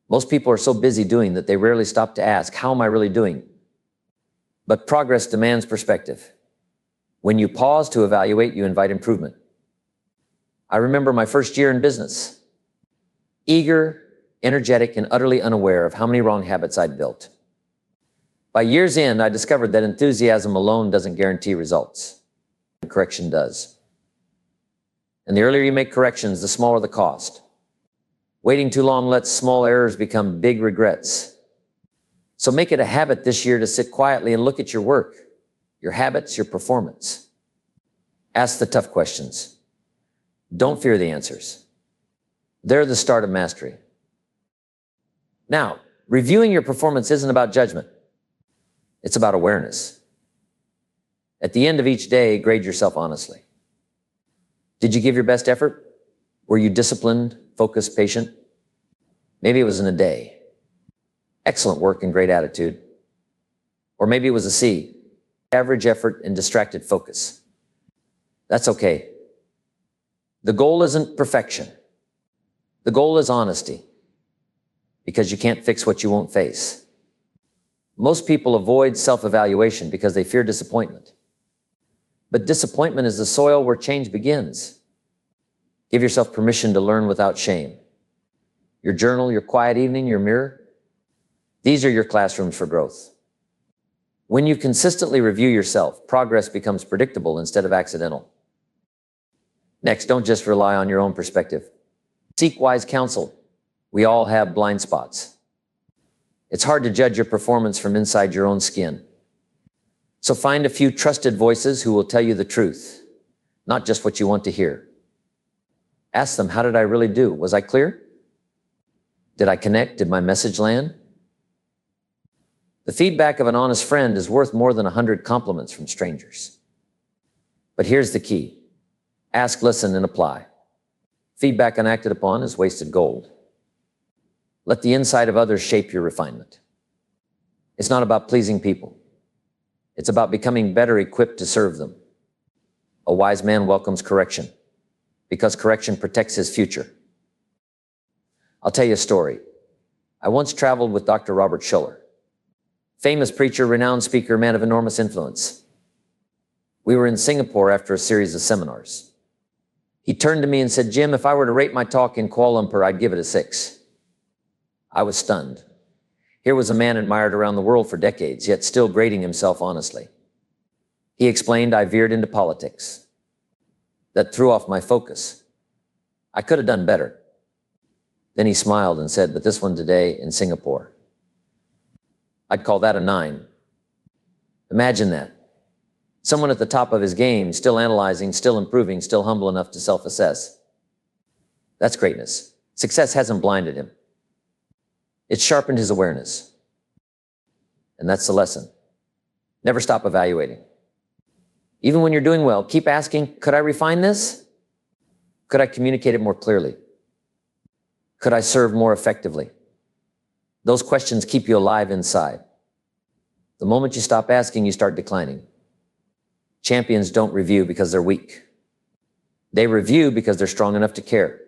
Most people are so busy doing that they rarely stop to ask, how am I really doing? But progress demands perspective. When you pause to evaluate, you invite improvement. I remember my first year in business, eager, energetic, and utterly unaware of how many wrong habits I'd built. By year's end, I discovered that enthusiasm alone doesn't guarantee results. Correction does. And the earlier you make corrections, the smaller the cost. Waiting too long lets small errors become big regrets. So make it a habit this year to sit quietly and look at your work, your habits, your performance. Ask the tough questions. Don't fear the answers. They're the start of mastery. Now, reviewing your performance isn't about judgment. It's about awareness. At the end of each day, grade yourself honestly. Did you give your best effort? Were you disciplined, focused, patient? Maybe it was in a day. Excellent work and great attitude. Or maybe it was a C, average effort and distracted focus. That's okay. The goal isn't perfection. The goal is honesty, because you can't fix what you won't face. Most people avoid self-evaluation because they fear disappointment. But disappointment is the soil where change begins. Give yourself permission to learn without shame. Your journal, your quiet evening, your mirror, these are your classrooms for growth. When you consistently review yourself, progress becomes predictable instead of accidental. Next, don't just rely on your own perspective. Seek wise counsel. We all have blind spots. It's hard to judge your performance from inside your own skin. So find a few trusted voices who will tell you the truth, not just what you want to hear. Ask them, how did I really do? Was I clear? Did I connect? Did my message land? The feedback of an honest friend is worth more than 100 compliments from strangers. But here's the key. Ask, listen, and apply. Feedback unacted upon is wasted gold. Let the insight of others shape your refinement. It's not about pleasing people. It's about becoming better equipped to serve them. A wise man welcomes correction, because correction protects his future. I'll tell you a story. I once traveled with Dr. Robert Schuller, famous preacher, renowned speaker, man of enormous influence. We were in Singapore after a series of seminars. He turned to me and said, Jim, if I were to rate my talk in Kuala Lumpur, I'd give it a 6. I was stunned. Here was a man admired around the world for decades, yet still grading himself honestly. He explained I veered into politics. That threw off my focus. I could have done better. Then he smiled and said, but this one today in Singapore, I'd call that a 9. Imagine that. Someone at the top of his game, still analyzing, still improving, still humble enough to self-assess. That's greatness. Success hasn't blinded him. It's sharpened his awareness. And that's the lesson. Never stop evaluating. Even when you're doing well, keep asking, could I refine this? Could I communicate it more clearly? Could I serve more effectively? Those questions keep you alive inside. The moment you stop asking, you start declining. Champions don't review because they're weak. They review because they're strong enough to care.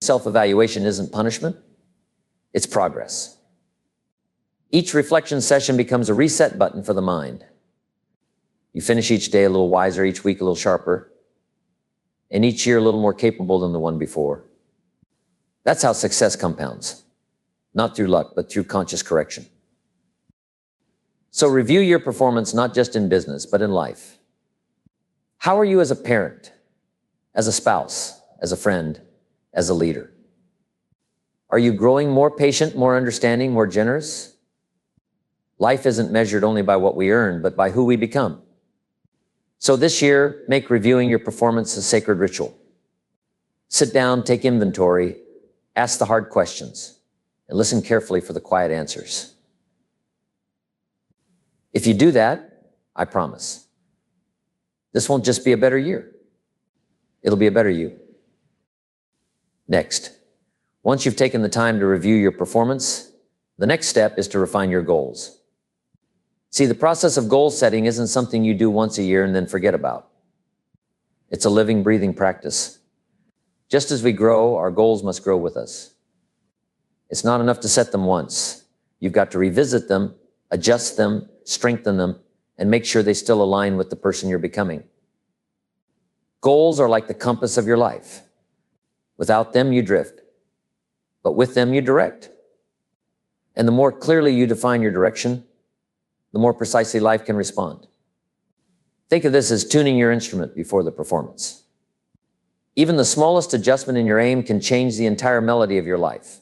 Self-evaluation isn't punishment. It's progress. Each reflection session becomes a reset button for the mind. You finish each day a little wiser, each week a little sharper, and each year a little more capable than the one before. That's how success compounds. Not through luck, but through conscious correction. So review your performance not just in business, but in life. How are you as a parent, as a spouse, as a friend, as a leader? Are you growing more patient, more understanding, more generous? Life isn't measured only by what we earn, but by who we become. So this year, make reviewing your performance a sacred ritual. Sit down, take inventory, ask the hard questions, and listen carefully for the quiet answers. If you do that, I promise, this won't just be a better year. It'll be a better you. Next, once you've taken the time to review your performance, the next step is to refine your goals. See, the process of goal setting isn't something you do once a year and then forget about. It's a living, breathing practice. Just as we grow, our goals must grow with us. It's not enough to set them once. You've got to revisit them, adjust them, strengthen them, and make sure they still align with the person you're becoming. Goals are like the compass of your life. Without them, you drift. But with them, you direct. And the more clearly you define your direction, the more precisely life can respond. Think of this as tuning your instrument before the performance. Even the smallest adjustment in your aim can change the entire melody of your life.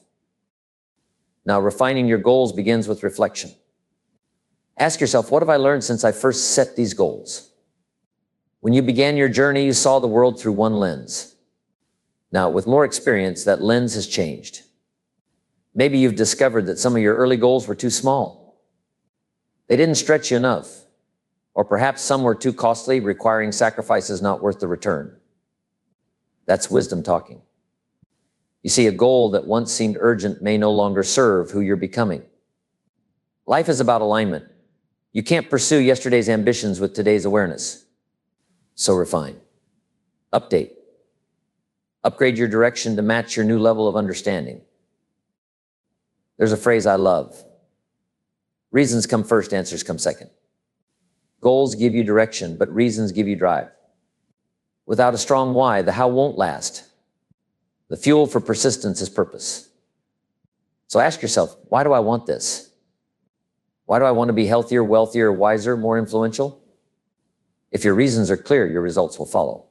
Now, refining your goals begins with reflection. Ask yourself, what have I learned since I first set these goals? When you began your journey, you saw the world through one lens. Now, with more experience, that lens has changed. Maybe you've discovered that some of your early goals were too small. They didn't stretch you enough. Or perhaps some were too costly, requiring sacrifices not worth the return. That's wisdom talking. You see, a goal that once seemed urgent may no longer serve who you're becoming. Life is about alignment. You can't pursue yesterday's ambitions with today's awareness. So refine. Update. Upgrade your direction to match your new level of understanding. There's a phrase I love. Reasons come first, answers come second. Goals give you direction, but reasons give you drive. Without a strong why, the how won't last. The fuel for persistence is purpose. So ask yourself, why do I want this? Why do I want to be healthier, wealthier, wiser, more influential? If your reasons are clear, your results will follow.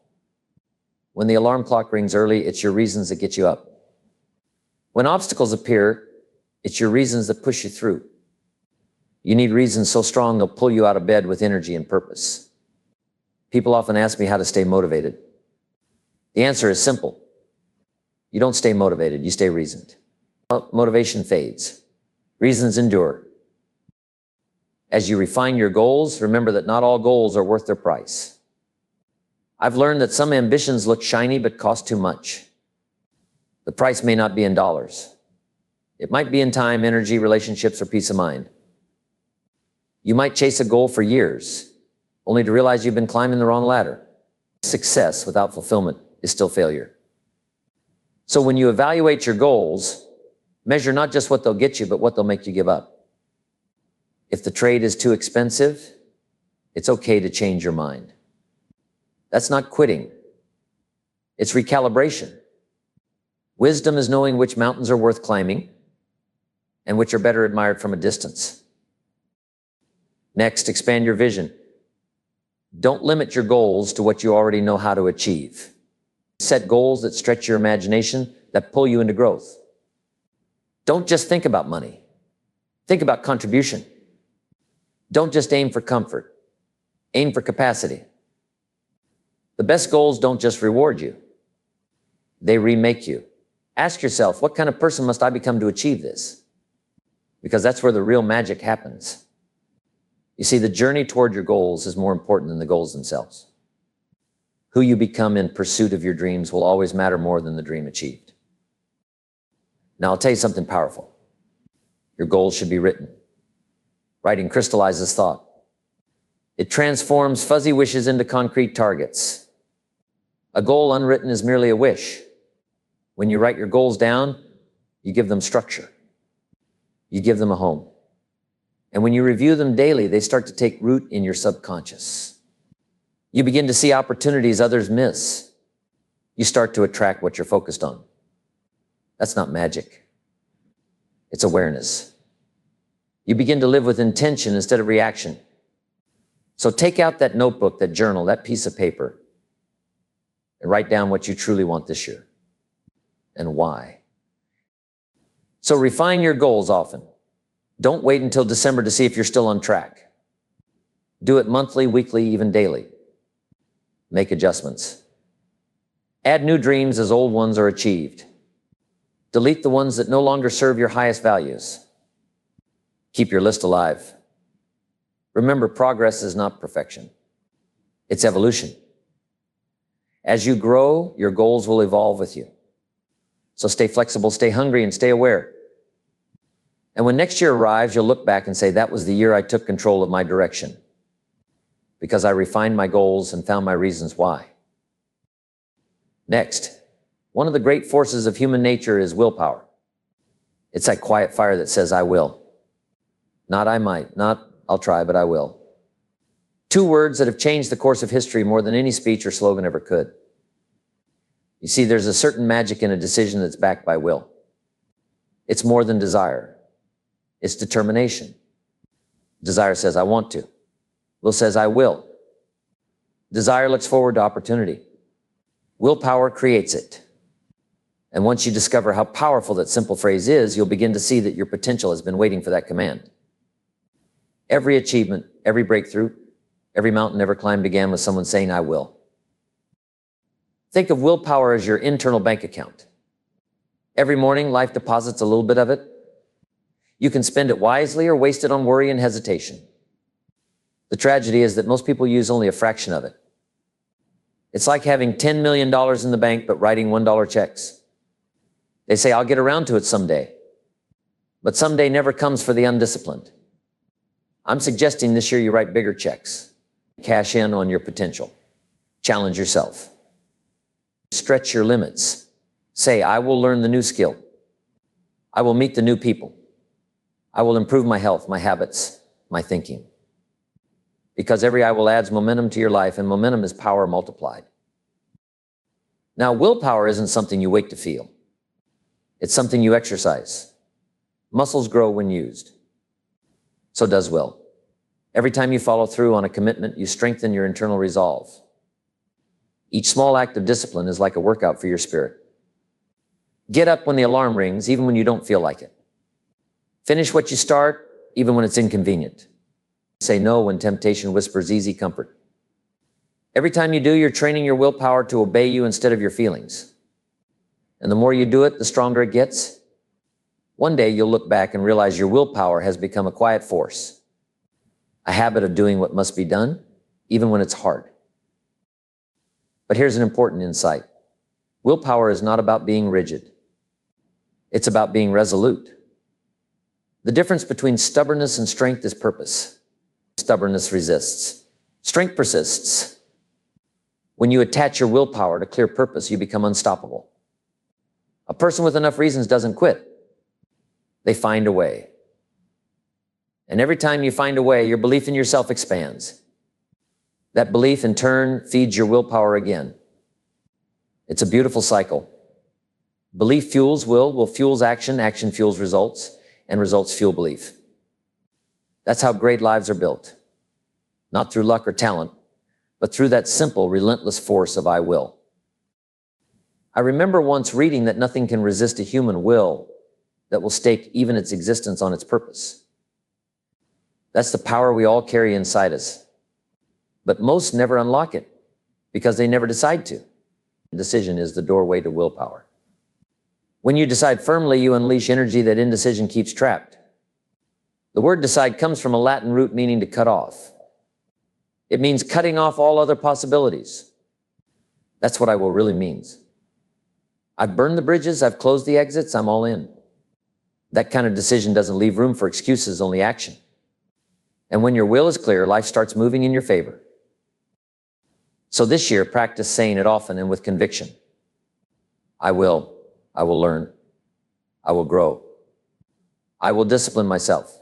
When the alarm clock rings early, it's your reasons that get you up. When obstacles appear, it's your reasons that push you through. You need reasons so strong they'll pull you out of bed with energy and purpose. People often ask me how to stay motivated. The answer is simple. You don't stay motivated, you stay reasoned. Motivation fades. Reasons endure. As you refine your goals, remember that not all goals are worth their price. I've learned that some ambitions look shiny but cost too much. The price may not be in dollars. It might be in time, energy, relationships, or peace of mind. You might chase a goal for years, only to realize you've been climbing the wrong ladder. Success without fulfillment is still failure. So when you evaluate your goals, measure not just what they'll get you, but what they'll make you give up. If the trade is too expensive, it's okay to change your mind. That's not quitting. It's recalibration. Wisdom is knowing which mountains are worth climbing and which are better admired from a distance. Next, expand your vision. Don't limit your goals to what you already know how to achieve. Set goals that stretch your imagination, that pull you into growth. Don't just think about money. Think about contribution. Don't just aim for comfort. Aim for capacity. The best goals don't just reward you. They remake you. Ask yourself, what kind of person must I become to achieve this? Because that's where the real magic happens. You see, the journey toward your goals is more important than the goals themselves. Who you become in pursuit of your dreams will always matter more than the dream achieved. Now, I'll tell you something powerful. Your goals should be written. Writing crystallizes thought. It transforms fuzzy wishes into concrete targets. A goal unwritten is merely a wish. When you write your goals down, you give them structure. You give them a home. And when you review them daily, they start to take root in your subconscious. You begin to see opportunities others miss. You start to attract what you're focused on. That's not magic. It's awareness. You begin to live with intention instead of reaction. So take out that notebook, that journal, that piece of paper, and write down what you truly want this year and why. So refine your goals often. Don't wait until December to see if you're still on track. Do it monthly, weekly, even daily. Make adjustments. Add new dreams as old ones are achieved. Delete the ones that no longer serve your highest values. Keep your list alive. Remember, progress is not perfection. It's evolution. As you grow, your goals will evolve with you. So stay flexible, stay hungry, and stay aware. And when next year arrives, you'll look back and say, that was the year I took control of my direction, because I refined my goals and found my reasons why. Next, one of the great forces of human nature is willpower. It's that quiet fire that says, I will. Not I might, not I'll try, but I will. Two words that have changed the course of history more than any speech or slogan ever could. You see, there's a certain magic in a decision that's backed by will. It's more than desire. It's determination. Desire says, I want to. Will says, I will. Desire looks forward to opportunity. Willpower creates it. And once you discover how powerful that simple phrase is, you'll begin to see that your potential has been waiting for that command. Every achievement, every breakthrough, every mountain ever climbed began with someone saying, I will. Think of willpower as your internal bank account. Every morning, life deposits a little bit of it. You can spend it wisely or waste it on worry and hesitation. The tragedy is that most people use only a fraction of it. It's like having $10 million in the bank, but writing $1 checks. They say, I'll get around to it someday. But someday never comes for the undisciplined. I'm suggesting this year you write bigger checks. Cash in on your potential. Challenge yourself. Stretch your limits. Say, I will learn the new skill. I will meet the new people. I will improve my health, my habits, my thinking. Because every I will adds momentum to your life, and momentum is power multiplied. Now, willpower isn't something you wait to feel. It's something you exercise. Muscles grow when used. So does will. Every time you follow through on a commitment, you strengthen your internal resolve. Each small act of discipline is like a workout for your spirit. Get up when the alarm rings, even when you don't feel like it. Finish what you start, even when it's inconvenient. Say no when temptation whispers easy comfort. Every time you do, you're training your willpower to obey you instead of your feelings. And the more you do it, the stronger it gets. One day you'll look back and realize your willpower has become a quiet force, a habit of doing what must be done, even when it's hard. But here's an important insight. Willpower is not about being rigid. It's about being resolute. The difference between stubbornness and strength is purpose. Stubbornness resists. Strength persists. When you attach your willpower to clear purpose, you become unstoppable. A person with enough reasons doesn't quit. They find a way. And every time you find a way, your belief in yourself expands. That belief, in turn, feeds your willpower again. It's a beautiful cycle. Belief fuels will fuels action, action fuels results, and results fuel belief. That's how great lives are built. Not through luck or talent, but through that simple, relentless force of I will. I remember once reading that nothing can resist a human will that will stake even its existence on its purpose. That's the power we all carry inside us. But most never unlock it because they never decide to. The decision is the doorway to willpower. When you decide firmly, you unleash energy that indecision keeps trapped. The word decide comes from a Latin root meaning to cut off. It means cutting off all other possibilities. That's what I will really means. I've burned the bridges, I've closed the exits, I'm all in. That kind of decision doesn't leave room for excuses, only action. And when your will is clear, life starts moving in your favor. So this year, practice saying it often and with conviction. I will learn, I will grow. I will discipline myself.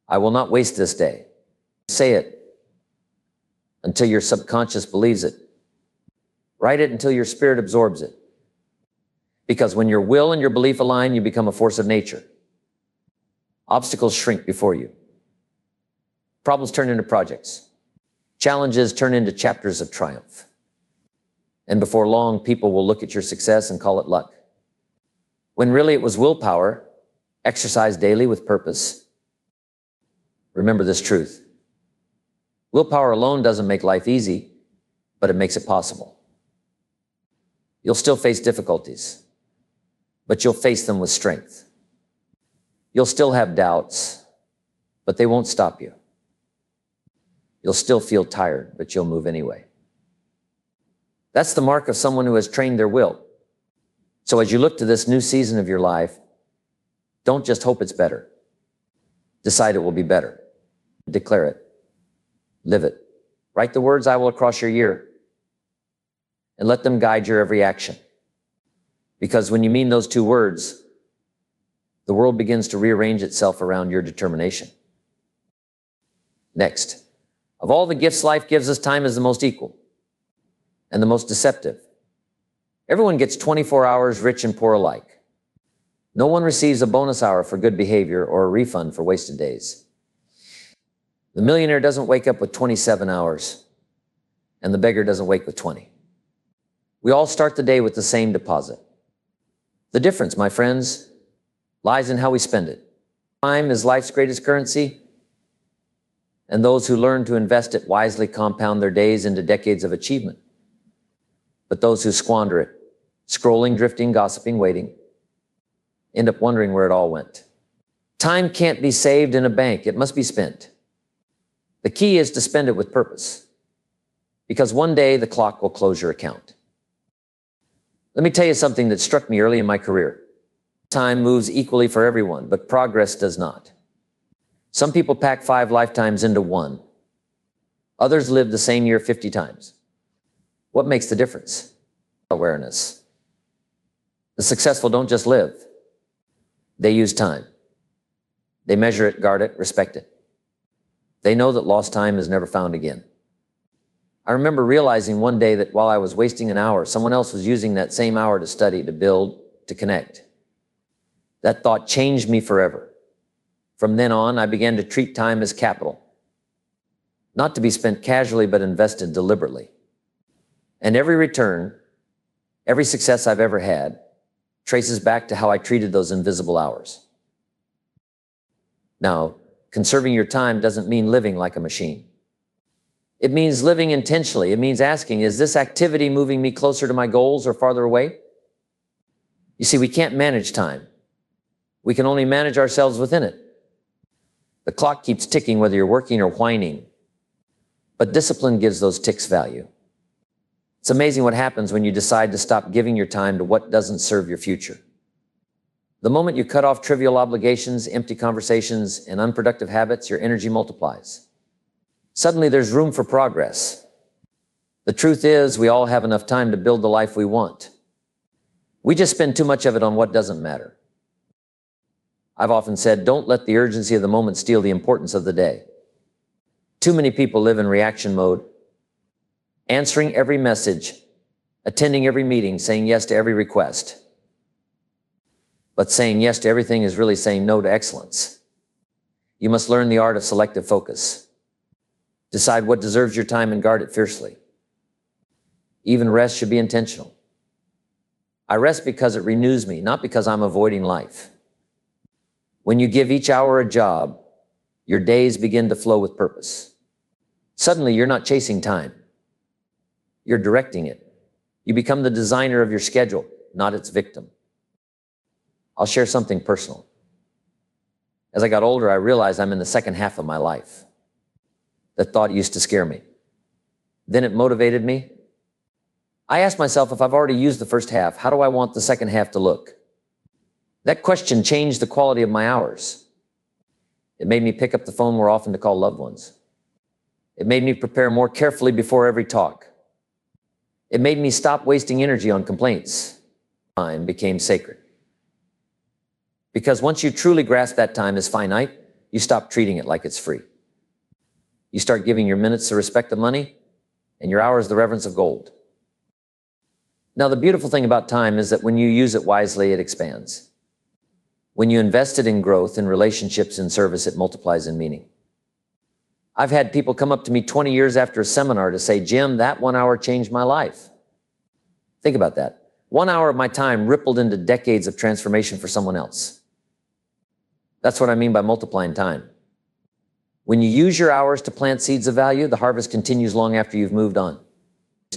I will not waste this day. Say it until your subconscious believes it. Write it until your spirit absorbs it. Because when your will and your belief align, you become a force of nature. Obstacles shrink before you. Problems turn into projects. Challenges turn into chapters of triumph. And before long, people will look at your success and call it luck. When really it was willpower, exercised daily with purpose. Remember this truth. Willpower alone doesn't make life easy, but it makes it possible. You'll still face difficulties, but you'll face them with strength. You'll still have doubts, but they won't stop you. You'll still feel tired, but you'll move anyway. That's the mark of someone who has trained their will. So as you look to this new season of your life, don't just hope it's better. Decide it will be better. Declare it. Live it. Write the words I will across your year and let them guide your every action. Because when you mean those two words, the world begins to rearrange itself around your determination. Next, of all the gifts life gives us, time is the most equal and the most deceptive. Everyone gets 24 hours, rich and poor alike. No one receives a bonus hour for good behavior or a refund for wasted days. The millionaire doesn't wake up with 27 hours, and the beggar doesn't wake with 20. We all start the day with the same deposit. The difference, my friends, lies in how we spend it. Time is life's greatest currency, and those who learn to invest it wisely compound their days into decades of achievement. But those who squander it, scrolling, drifting, gossiping, waiting, end up wondering where it all went. Time can't be saved in a bank. It must be spent. The key is to spend it with purpose, because one day the clock will close your account. Let me tell you something that struck me early in my career. Time moves equally for everyone, but progress does not. Some people pack 5 lifetimes into one. Others live the same year 50 times. What makes the difference? Awareness. The successful don't just live. They use time. They measure it, guard it, respect it. They know that lost time is never found again. I remember realizing one day that while I was wasting an hour, someone else was using that same hour to study, to build, to connect. That thought changed me forever. From then on, I began to treat time as capital, not to be spent casually, but invested deliberately. And every return, every success I've ever had, traces back to how I treated those invisible hours. Now, conserving your time doesn't mean living like a machine. It means living intentionally. It means asking, is this activity moving me closer to my goals or farther away? You see, we can't manage time. We can only manage ourselves within it. The clock keeps ticking whether you're working or whining, but discipline gives those ticks value. It's amazing what happens when you decide to stop giving your time to what doesn't serve your future. The moment you cut off trivial obligations, empty conversations, and unproductive habits, your energy multiplies. Suddenly there's room for progress. The truth is, we all have enough time to build the life we want. We just spend too much of it on what doesn't matter. I've often said, don't let the urgency of the moment steal the importance of the day. Too many people live in reaction mode, answering every message, attending every meeting, saying yes to every request. But saying yes to everything is really saying no to excellence. You must learn the art of selective focus. Decide what deserves your time and guard it fiercely. Even rest should be intentional. I rest because it renews me, not because I'm avoiding life. When you give each hour a job, your days begin to flow with purpose. Suddenly, you're not chasing time. You're directing it. You become the designer of your schedule, not its victim. I'll share something personal. As I got older, I realized I'm in the second half of my life. That thought used to scare me. Then it motivated me. I asked myself, if I've already used the first half, how do I want the second half to look? That question changed the quality of my hours. It made me pick up the phone more often to call loved ones. It made me prepare more carefully before every talk. It made me stop wasting energy on complaints. Time became sacred. Because once you truly grasp that time is finite, you stop treating it like it's free. You start giving your minutes the respect of money and your hours the reverence of gold. Now, the beautiful thing about time is that when you use it wisely, it expands. When you invest it in growth, in relationships, in service, it multiplies in meaning. I've had people come up to me 20 years after a seminar to say, Jim, that 1 hour changed my life. Think about that. 1 hour of my time rippled into decades of transformation for someone else. That's what I mean by multiplying time. When you use your hours to plant seeds of value, the harvest continues long after you've moved on.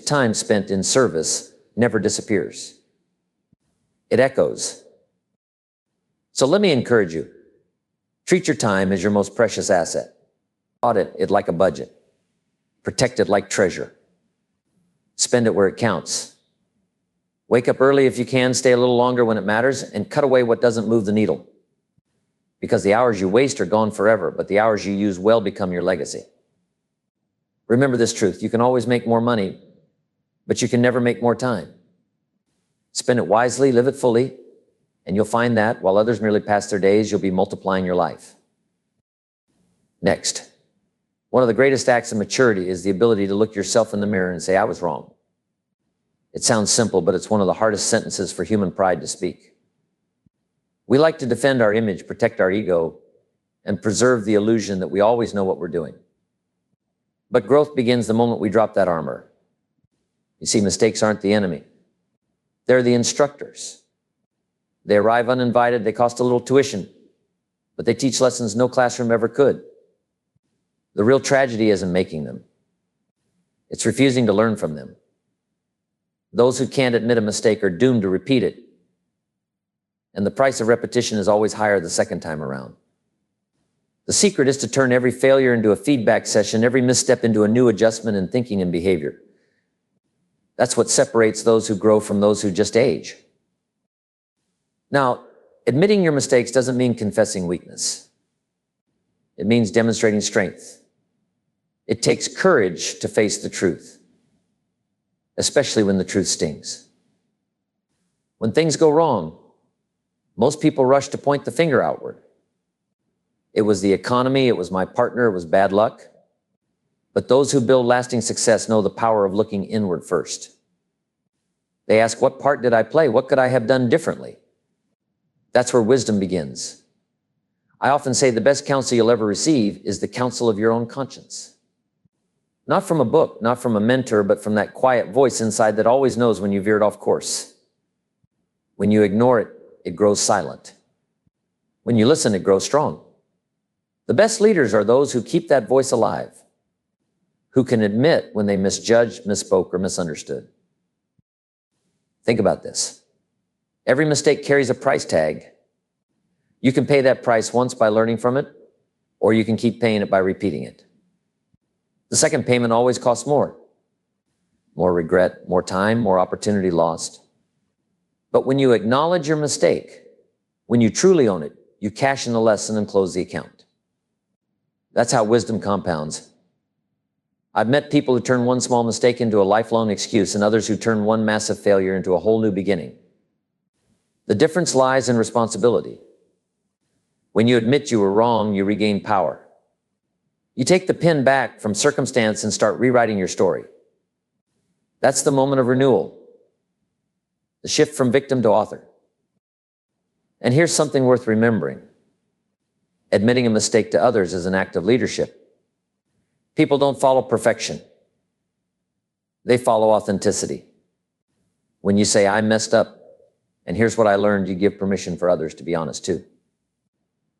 Time spent in service never disappears. It echoes. So let me encourage you. Treat your time as your most precious asset. Audit it like a budget. Protect it like treasure. Spend it where it counts. Wake up early if you can, stay a little longer when it matters, and cut away what doesn't move the needle. Because the hours you waste are gone forever, but the hours you use well become your legacy. Remember this truth, you can always make more money, but you can never make more time. Spend it wisely, live it fully, And you'll find that while others merely pass their days, you'll be multiplying your life. Next, one of the greatest acts of maturity is the ability to look yourself in the mirror and say, I was wrong. It sounds simple, but it's one of the hardest sentences for human pride to speak. We like to defend our image, protect our ego, and preserve the illusion that we always know what we're doing. But growth begins the moment we drop that armor. You see, mistakes aren't the enemy. They're the instructors. They arrive uninvited, they cost a little tuition, but they teach lessons no classroom ever could. The real tragedy isn't making them. It's refusing to learn from them. Those who can't admit a mistake are doomed to repeat it. And the price of repetition is always higher the second time around. The secret is to turn every failure into a feedback session, every misstep into a new adjustment in thinking and behavior. That's what separates those who grow from those who just age. Now, admitting your mistakes doesn't mean confessing weakness. It means demonstrating strength. It takes courage to face the truth, especially when the truth stings. When things go wrong, most people rush to point the finger outward. It was the economy, it was my partner, it was bad luck. But those who build lasting success know the power of looking inward first. They ask, what part did I play? What could I have done differently? That's where wisdom begins. I often say the best counsel you'll ever receive is the counsel of your own conscience. Not from a book, not from a mentor, but from that quiet voice inside that always knows when you veered off course. When you ignore it, it grows silent. When you listen, it grows strong. The best leaders are those who keep that voice alive, who can admit when they misjudged, misspoke, or misunderstood. Think about this. Every mistake carries a price tag. You can pay that price once by learning from it, or you can keep paying it by repeating it. The second payment always costs more. More regret, more time, more opportunity lost. But when you acknowledge your mistake, when you truly own it, you cash in the lesson and close the account. That's how wisdom compounds. I've met people who turn one small mistake into a lifelong excuse and others who turn one massive failure into a whole new beginning. The difference lies in responsibility. When you admit you were wrong, you regain power. You take the pen back from circumstance and start rewriting your story. That's the moment of renewal, the shift from victim to author. And here's something worth remembering. Admitting a mistake to others is an act of leadership. People don't follow perfection. They follow authenticity. When you say, I messed up, and here's what I learned, you give permission for others to be honest too.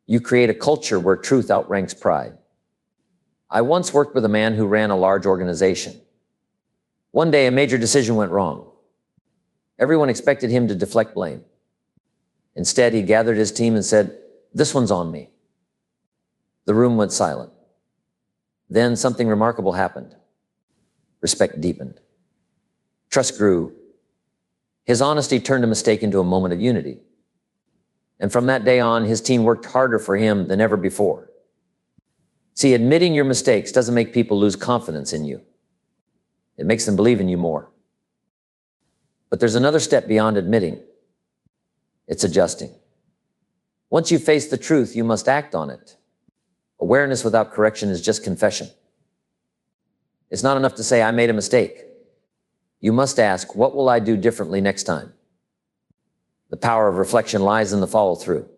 You create a culture where truth outranks pride. I once worked with a man who ran a large organization. One day, a major decision went wrong. Everyone expected him to deflect blame. Instead, he gathered his team and said, this one's on me. The room went silent. Then something remarkable happened. Respect deepened. Trust grew. His honesty turned a mistake into a moment of unity. And from that day on, his team worked harder for him than ever before. See, admitting your mistakes doesn't make people lose confidence in you. It makes them believe in you more. But there's another step beyond admitting. It's adjusting. Once you face the truth, you must act on it. Awareness without correction is just confession. It's not enough to say, I made a mistake. You must ask, what will I do differently next time? The power of reflection lies in the follow-through.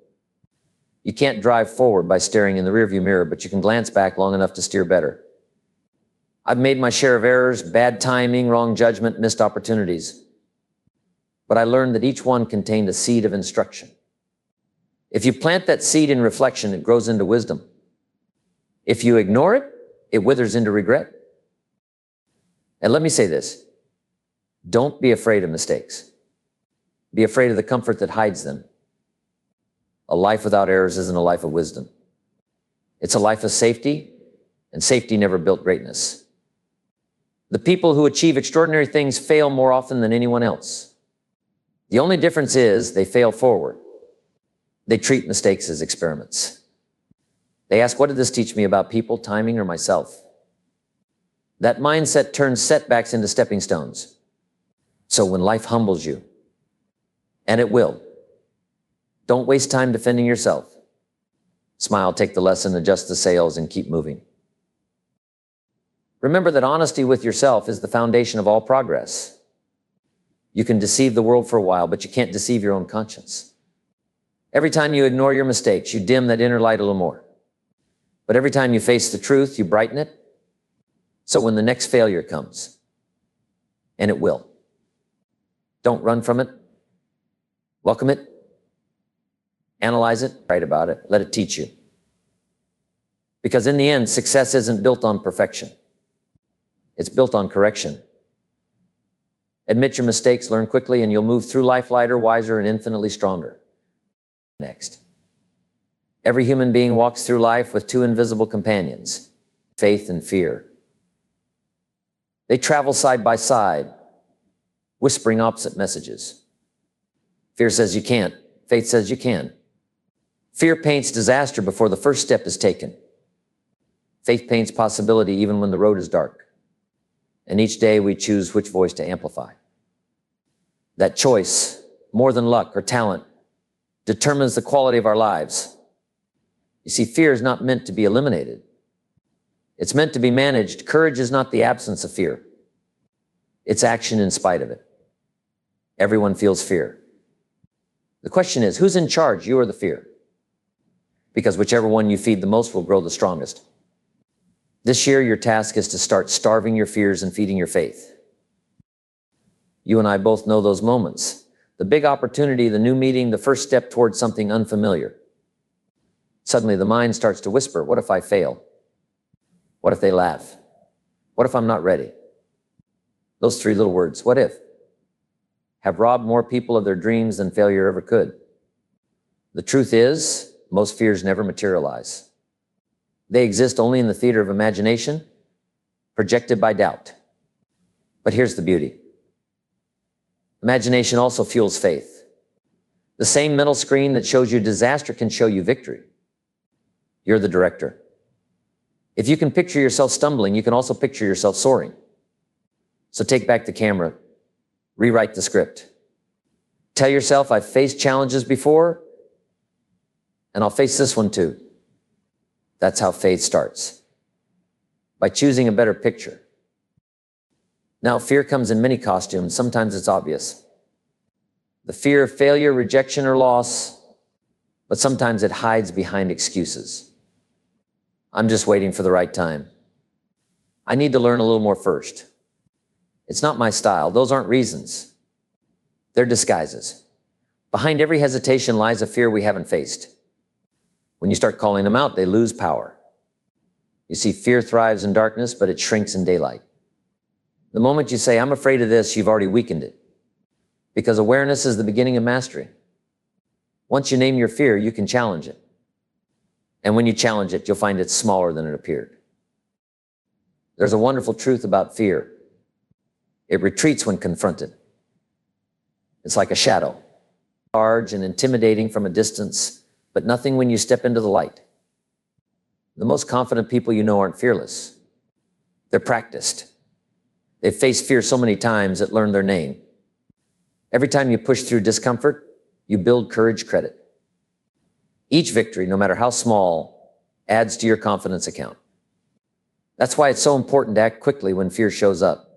You can't drive forward by staring in the rearview mirror, but you can glance back long enough to steer better. I've made my share of errors, bad timing, wrong judgment, missed opportunities. But I learned that each one contained a seed of instruction. If you plant that seed in reflection, it grows into wisdom. If you ignore it, it withers into regret. And let me say this, don't be afraid of mistakes. Be afraid of the comfort that hides them. A life without errors isn't a life of wisdom. It's a life of safety, and safety never built greatness. The people who achieve extraordinary things fail more often than anyone else. The only difference is they fail forward. They treat mistakes as experiments. They ask, what did this teach me about people, timing, or myself? That mindset turns setbacks into stepping stones. So when life humbles you, and it will, Don't waste time defending yourself. Smile, take the lesson, adjust the sails, and keep moving. Remember that honesty with yourself is the foundation of all progress. You can deceive the world for a while, but you can't deceive your own conscience. Every time you ignore your mistakes, you dim that inner light a little more. But every time you face the truth, you brighten it. So when the next failure comes, and it will, don't run from it. Welcome it. Analyze it. Write about it. Let it teach you. Because in the end, success isn't built on perfection. It's built on correction. Admit your mistakes, learn quickly, and you'll move through life lighter, wiser, and infinitely stronger. Next. Every human being walks through life with two invisible companions, faith and fear. They travel side by side, whispering opposite messages. Fear says you can't. Faith says you can. Fear paints disaster before the first step is taken. Faith paints possibility even when the road is dark. And each day we choose which voice to amplify. That choice, more than luck or talent, determines the quality of our lives. You see, fear is not meant to be eliminated. It's meant to be managed. Courage is not the absence of fear. It's action in spite of it. Everyone feels fear. The question is, who's in charge, you or the fear? Because whichever one you feed the most will grow the strongest. This year, your task is to start starving your fears and feeding your faith. You and I both know those moments. The big opportunity, the new meeting, the first step towards something unfamiliar. Suddenly the mind starts to whisper, what if I fail? What if they laugh? What if I'm not ready? Those three little words, what if, have robbed more people of their dreams than failure ever could. The truth is, most fears never materialize. They exist only in the theater of imagination, projected by doubt. But here's the beauty. Imagination also fuels faith. The same mental screen that shows you disaster can show you victory. You're the director. If you can picture yourself stumbling, you can also picture yourself soaring. So take back the camera, rewrite the script. Tell yourself, I've faced challenges before, and I'll face this one too. That's how faith starts, by choosing a better picture. Now, fear comes in many costumes. Sometimes it's obvious. The fear of failure, rejection, or loss, but sometimes it hides behind excuses. I'm just waiting for the right time. I need to learn a little more first. It's not my style. Those aren't reasons. They're disguises. Behind every hesitation lies a fear we haven't faced. When you start calling them out, they lose power. You see, fear thrives in darkness, but it shrinks in daylight. The moment you say, I'm afraid of this, you've already weakened it. Because awareness is the beginning of mastery. Once you name your fear, you can challenge it. And when you challenge it, you'll find it's smaller than it appeared. There's a wonderful truth about fear. It retreats when confronted. It's like a shadow, large and intimidating from a distance, but nothing when you step into the light. The most confident people you know aren't fearless. They're practiced. They've faced fear so many times it learned their name. Every time you push through discomfort, you build courage credit. Each victory, no matter how small, adds to your confidence account. That's why it's so important to act quickly when fear shows up.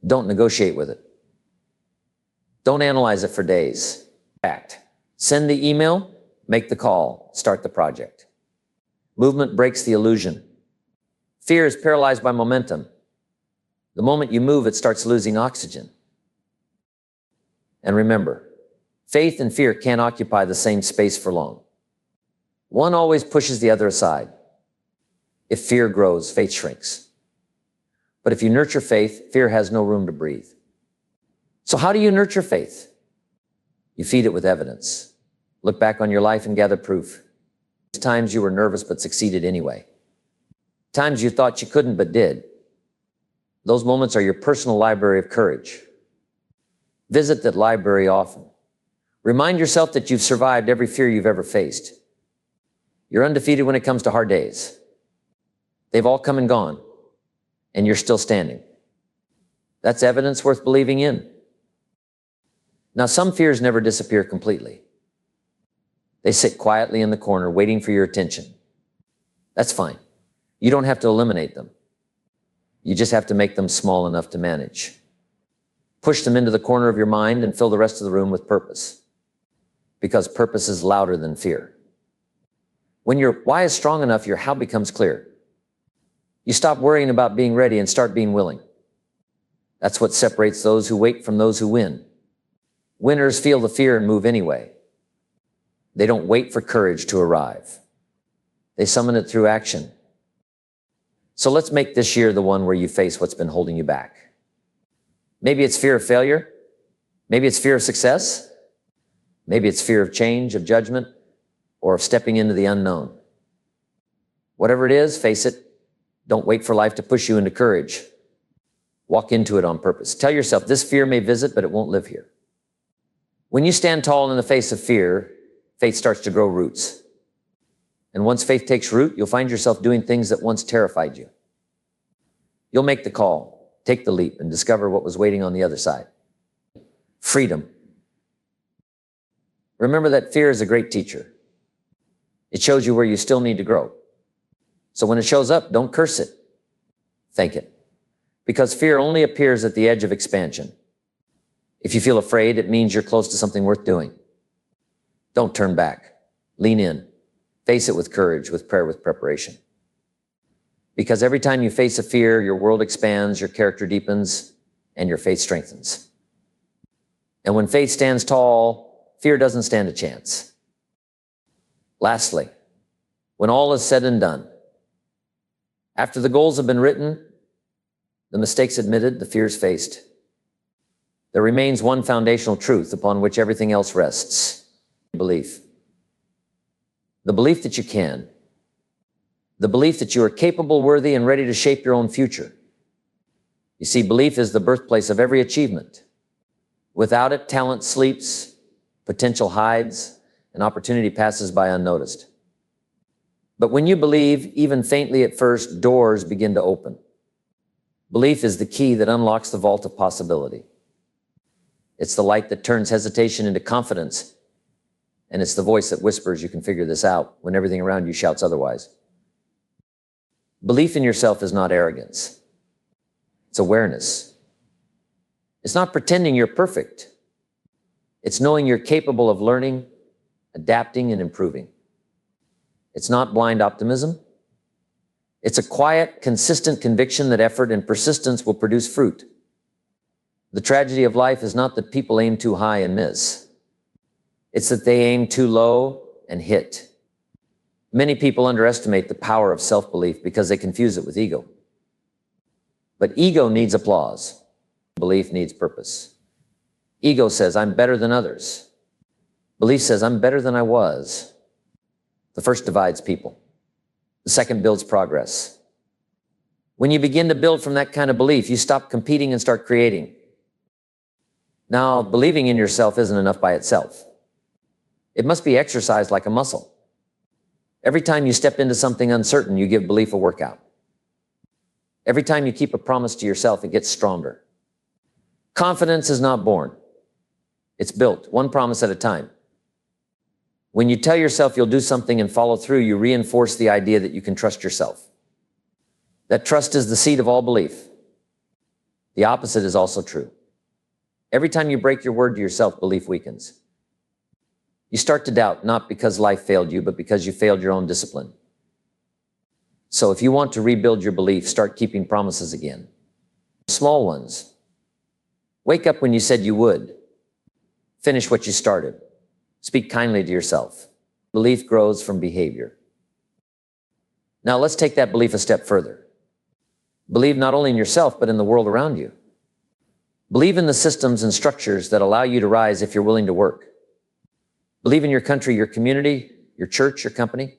Don't negotiate with it. Don't analyze it for days. Act. Send the email, make the call, start the project. Movement breaks the illusion. Fear is paralyzed by momentum. The moment you move, it starts losing oxygen. And remember, faith and fear can't occupy the same space for long. One always pushes the other aside. If fear grows, faith shrinks. But if you nurture faith, fear has no room to breathe. So how do you nurture faith? You feed it with evidence. Look back on your life and gather proof. Times you were nervous but succeeded anyway. Times you thought you couldn't but did. Those moments are your personal library of courage. Visit that library often. Remind yourself that you've survived every fear you've ever faced. You're undefeated when it comes to hard days. They've all come and gone, and you're still standing. That's evidence worth believing in. Now, some fears never disappear completely. They sit quietly in the corner waiting for your attention. That's fine. You don't have to eliminate them. You just have to make them small enough to manage. Push them into the corner of your mind and fill the rest of the room with purpose. Because purpose is louder than fear. When your why is strong enough, your how becomes clear. You stop worrying about being ready and start being willing. That's what separates those who wait from those who win. Winners feel the fear and move anyway. They don't wait for courage to arrive. They summon it through action. So let's make this year the one where you face what's been holding you back. Maybe it's fear of failure. Maybe it's fear of success. Maybe it's fear of change, of judgment, or of stepping into the unknown. Whatever it is, face it. Don't wait for life to push you into courage. Walk into it on purpose. Tell yourself, this fear may visit, but it won't live here. When you stand tall in the face of fear, faith starts to grow roots. And once faith takes root, you'll find yourself doing things that once terrified you. You'll make the call, take the leap, and discover what was waiting on the other side. Freedom. Remember that fear is a great teacher. It shows you where you still need to grow. So when it shows up, don't curse it. Thank it. Because fear only appears at the edge of expansion. If you feel afraid, it means you're close to something worth doing. Don't turn back. Lean in. Face it with courage, with prayer, with preparation. Because every time you face a fear, your world expands, your character deepens, and your faith strengthens. And when faith stands tall, fear doesn't stand a chance. Lastly, when all is said and done, after the goals have been written, the mistakes admitted, the fears faced, there remains one foundational truth upon which everything else rests: belief. The belief that you can. The belief that you are capable, worthy, and ready to shape your own future. You see, belief is the birthplace of every achievement. Without it, talent sleeps, potential hides, and opportunity passes by unnoticed. But when you believe, even faintly at first, doors begin to open. Belief is the key that unlocks the vault of possibility. It's the light that turns hesitation into confidence, and it's the voice that whispers you can figure this out when everything around you shouts otherwise. Belief in yourself is not arrogance. It's awareness. It's not pretending you're perfect. It's knowing you're capable of learning, adapting, and improving. It's not blind optimism. It's a quiet, consistent conviction that effort and persistence will produce fruit. The tragedy of life is not that people aim too high and miss. It's that they aim too low and hit. Many people underestimate the power of self-belief because they confuse it with ego. But ego needs applause. Belief needs purpose. Ego says, I'm better than others. Belief says, I'm better than I was. The first divides people. The second builds progress. When you begin to build from that kind of belief, you stop competing and start creating. Now, believing in yourself isn't enough by itself. It must be exercised like a muscle. Every time you step into something uncertain, you give belief a workout. Every time you keep a promise to yourself, it gets stronger. Confidence is not born. It's built, one promise at a time. When you tell yourself you'll do something and follow through, you reinforce the idea that you can trust yourself. That trust is the seed of all belief. The opposite is also true. Every time you break your word to yourself, belief weakens. You start to doubt, not because life failed you, but because you failed your own discipline. So if you want to rebuild your belief, start keeping promises again. Small ones. Wake up when you said you would. Finish what you started. Speak kindly to yourself. Belief grows from behavior. Now let's take that belief a step further. Believe not only in yourself, but in the world around you. Believe in the systems and structures that allow you to rise if you're willing to work. Believe in your country, your community, your church, your company,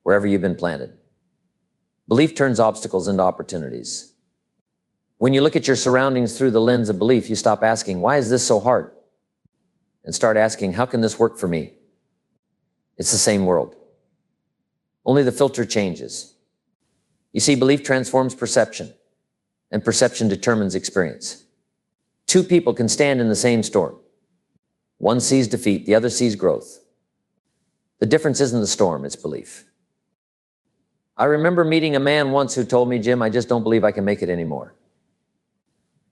wherever you've been planted. Belief turns obstacles into opportunities. When you look at your surroundings through the lens of belief, you stop asking, why is this so hard? And start asking, how can this work for me? It's the same world. Only the filter changes. You see, belief transforms perception, and perception determines experience. Two people can stand in the same storm. One sees defeat, the other sees growth. The difference isn't the storm, it's belief. I remember meeting a man once who told me, Jim, I just don't believe I can make it anymore.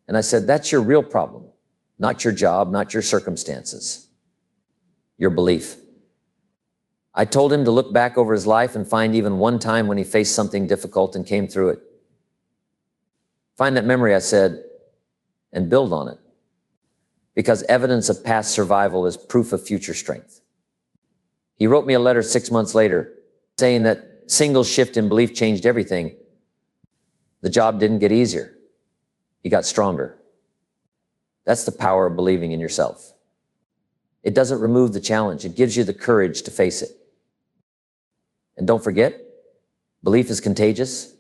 And I said, that's your real problem, not your job, not your circumstances, your belief. I told him to look back over his life and find even one time when he faced something difficult and came through it. Find that memory, I said, and build on it. Because evidence of past survival is proof of future strength. He wrote me a letter 6 months later saying that single shift in belief changed everything. The job didn't get easier. He got stronger. That's the power of believing in yourself. It doesn't remove the challenge. It gives you the courage to face it. And don't forget, belief is contagious.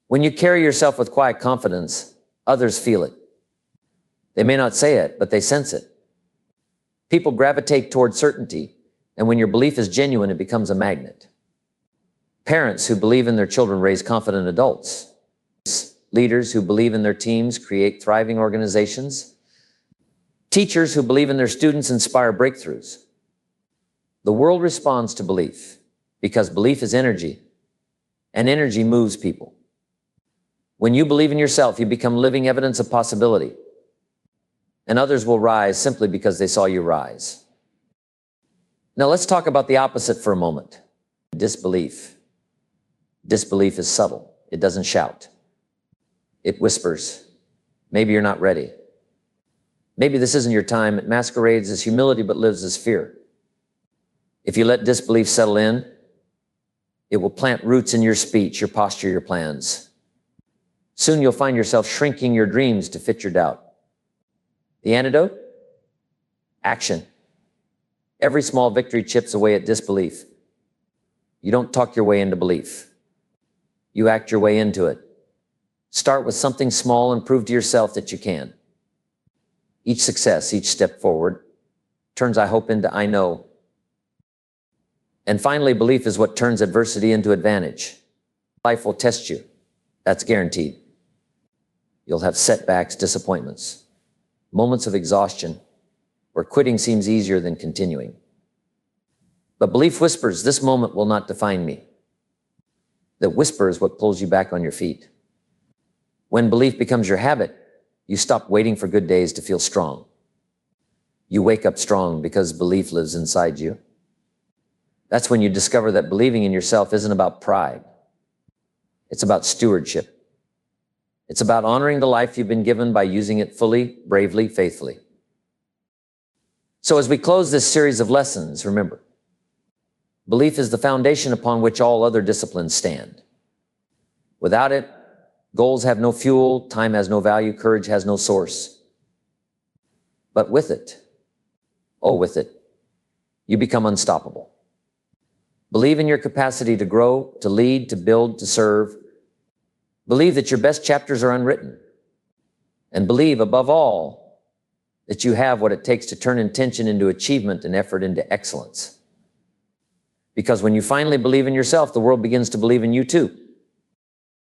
When you carry yourself with quiet confidence, others feel it. They may not say it, but they sense it. People gravitate toward certainty, and when your belief is genuine, it becomes a magnet. Parents who believe in their children raise confident adults. Leaders who believe in their teams create thriving organizations. Teachers who believe in their students inspire breakthroughs. The world responds to belief because belief is energy, and energy moves people. When you believe in yourself, you become living evidence of possibility, and others will rise simply because they saw you rise. Now let's talk about the opposite for a moment. Disbelief. Disbelief is subtle. It doesn't shout. It whispers. Maybe you're not ready. Maybe this isn't your time. It masquerades as humility but lives as fear. If you let disbelief settle in, it will plant roots in your speech, your posture, your plans. Soon you'll find yourself shrinking your dreams to fit your doubt. The antidote? Action. Every small victory chips away at disbelief. You don't talk your way into belief. You act your way into it. Start with something small and prove to yourself that you can. Each success, each step forward, turns I hope into I know. And finally, belief is what turns adversity into advantage. Life will test you. That's guaranteed. You'll have setbacks, disappointments, moments of exhaustion where quitting seems easier than continuing. But belief whispers, this moment will not define me. That whisper is what pulls you back on your feet. When belief becomes your habit, you stop waiting for good days to feel strong. You wake up strong because belief lives inside you. That's when you discover that believing in yourself isn't about pride. It's about stewardship. It's about honoring the life you've been given by using it fully, bravely, faithfully. So as we close this series of lessons, remember, belief is the foundation upon which all other disciplines stand. Without it, goals have no fuel, time has no value, courage has no source. But with it, you become unstoppable. Believe in your capacity to grow, to lead, to build, to serve. Believe that your best chapters are unwritten. And believe, above all, that you have what it takes to turn intention into achievement and effort into excellence. Because when you finally believe in yourself, the world begins to believe in you too.